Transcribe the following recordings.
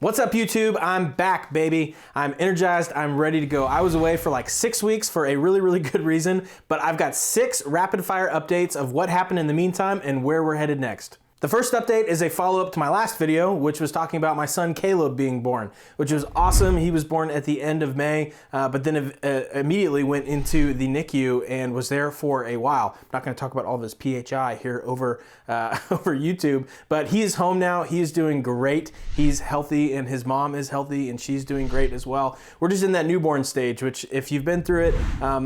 What's up, YouTube? I'm back, baby. I'm energized. I'm ready to go. I was away for like 6 weeks for a really good reason, but I've got 6 rapid fire updates of what happened in the meantime and where we're headed next. The first update is a follow-up to my last video, which was talking about my son Caleb being born, which was awesome. He was born at the end of May, but then immediately went into the NICU and was there for a while. I'm not going to talk about all of his PHI here over YouTube, but he is home now. He is doing great. He's healthy, and his mom is healthy, and she's doing great as well. We're just in that newborn stage, which if you've been through it,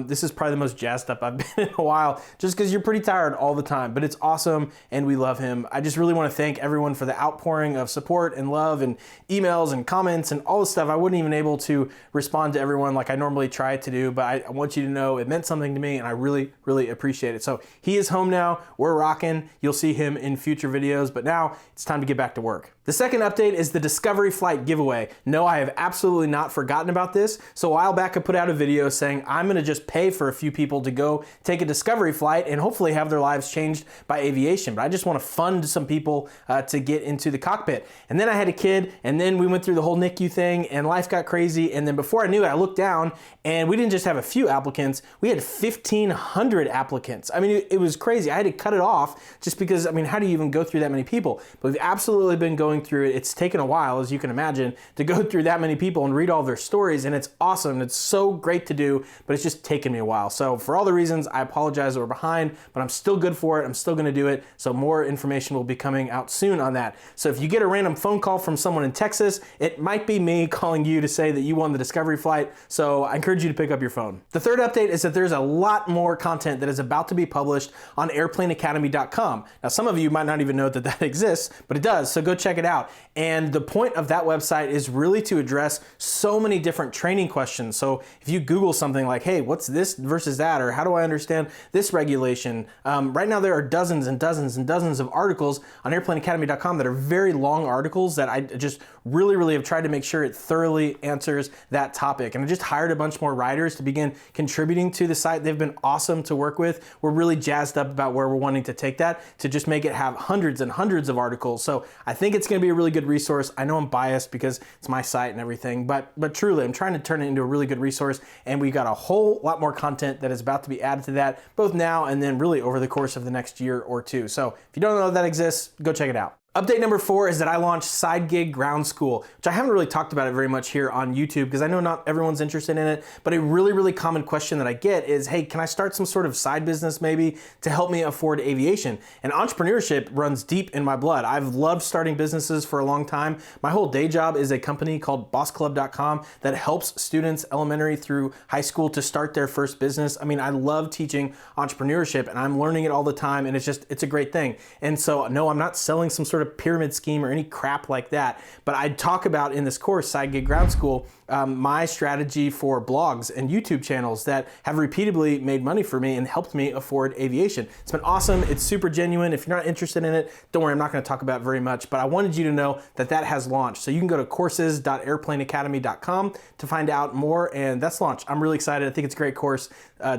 this is probably the most jazzed up I've been in a while, just because you're pretty tired all the time, but it's awesome, and we love him. I just really want to thank everyone for the outpouring of support and love and emails and comments and all this stuff. I wasn't even able to respond to everyone like I normally try to do, but I want you to know it meant something to me, and I really appreciate it. So he is home now. We're rocking. You'll see him in future videos, but now it's time to get back to work. The second update is the Discovery Flight giveaway. No, I have absolutely not forgotten about this. So a while back I put out a video saying I'm gonna just pay for a few people to go take a Discovery flight and hopefully have their lives changed by aviation. But I just wanna fund some people to get into the cockpit. And then I had a kid, and then we went through the whole NICU thing, and life got crazy. And then before I knew it, I looked down, and we didn't just have a few applicants, we had 1,500 applicants. I mean, it was crazy. I had to cut it off just because, I mean, how do you even go through that many people? But we've absolutely been going through it. It's taken a while, as you can imagine, to go through that many people and read all their stories, and it's awesome. It's so great to do, but it's just taken me a while. So for all the reasons, I apologize that we're behind, but I'm still good for it. I'm still gonna do it. So more information will be coming out soon on that. So if you get a random phone call from someone in Texas, it might be me calling you to say that you won the Discovery flight. So I encourage you to pick up your phone. The third update is that there's a lot more content that is about to be published on airplaneacademy.com. Now, some of you might not even know that that exists, but it does. So go check it out. And the point of that website is really to address so many different training questions. So if you Google something like, hey, what's this versus that? Or how do I understand this regulation? Right now there are dozens and dozens and dozens of articles on airplaneacademy.com that are very long articles that I just really have tried to make sure it thoroughly answers that topic. And I just hired a bunch more writers to begin contributing to the site. They've been awesome to work with. We're really jazzed up about where we're wanting to take that to just make it have hundreds and hundreds of articles. So I think it's going to be a really good resource. I know I'm biased because it's my site and everything, but truly I'm trying to turn it into a really good resource, and we've got a whole lot more content that is about to be added to that, both now and then really over the course of the next year or two. So if you don't know that exists, go check it out. Update number 4 is that I launched Side Gig Ground School, which I haven't really talked about it very much here on YouTube because I know not everyone's interested in it, but a really common question that I get is, hey, can I start some sort of side business maybe to help me afford aviation? And entrepreneurship runs deep in my blood. I've loved starting businesses for a long time. My whole day job is a company called bossclub.com that helps students elementary through high school to start their first business. I mean, I love teaching entrepreneurship, and I'm learning it all the time, and it's a great thing. And so, no, I'm not selling some sort of pyramid scheme or any crap like that, but I talk about in this course, Side Gig Ground School, my strategy for blogs and YouTube channels that have repeatedly made money for me and helped me afford aviation. It's been awesome. It's super genuine. If you're not interested in it, don't worry, I'm not going to talk about it very much, but I wanted you to know that that has launched. So you can go to courses.airplaneacademy.com to find out more, and that's launched. I'm really excited. I think it's a great course.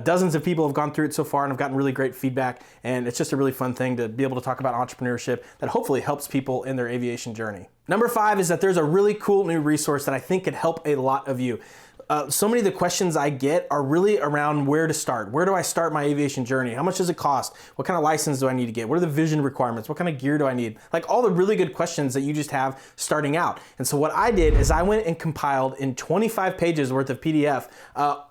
Dozens of people have gone through it so far, and I've gotten really great feedback, and it's just a really fun thing to be able to talk about entrepreneurship that hopefully helps people in their aviation journey. Number 5 is that there's a really cool new resource that I think could help a lot of you. So many of the questions I get are really around where to start. Where do I start my aviation journey? How much does it cost? What kind of license do I need to get? What are the vision requirements? What kind of gear do I need? Like all the really good questions that you just have starting out. And so what I did is I went and compiled in 25 pages worth of PDF,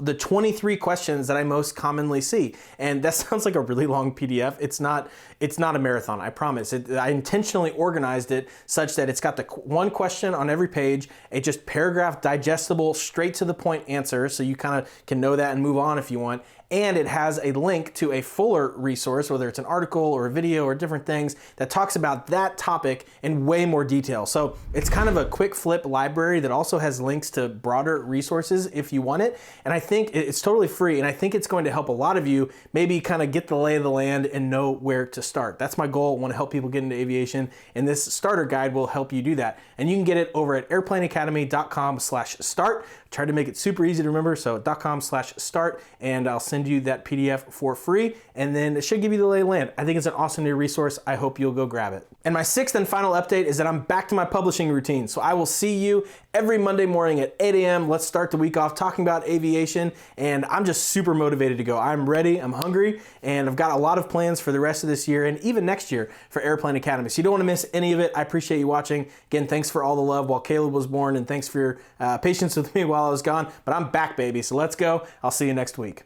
the 23 questions that I most commonly see. And that sounds like a really long PDF. It's not a marathon, I promise. I intentionally organized it such that it's got the one question on every page, a just paragraph digestible, straight to the point answer, so you kind of can know that and move on if you want. And it has a link to a fuller resource, whether it's an article or a video or different things that talks about that topic in way more detail. So it's kind of a quick flip library that also has links to broader resources if you want it. And I think it's totally free, and I think it's going to help a lot of you maybe kind of get the lay of the land and know where to start. That's my goal. I want to help people get into aviation, and this starter guide will help you do that. And you can get it over at airplaneacademy.com/start. Try to make it super easy to remember, so .com/start, and I'll send send you that PDF for free, and then it should give you the lay of the land. I think it's an awesome new resource. I hope you'll go grab it. And my sixth and final update is that I'm back to my publishing routine. So I will see you every Monday morning at 8 a.m. Let's start the week off talking about aviation, and I'm just super motivated to go. I'm ready, I'm hungry, and I've got a lot of plans for the rest of this year and even next year for Airplane Academy. So you don't want to miss any of it. I appreciate you watching. Again, thanks for all the love while Caleb was born, and thanks for your patience with me while I was gone. But I'm back, baby. So let's go. I'll see you next week.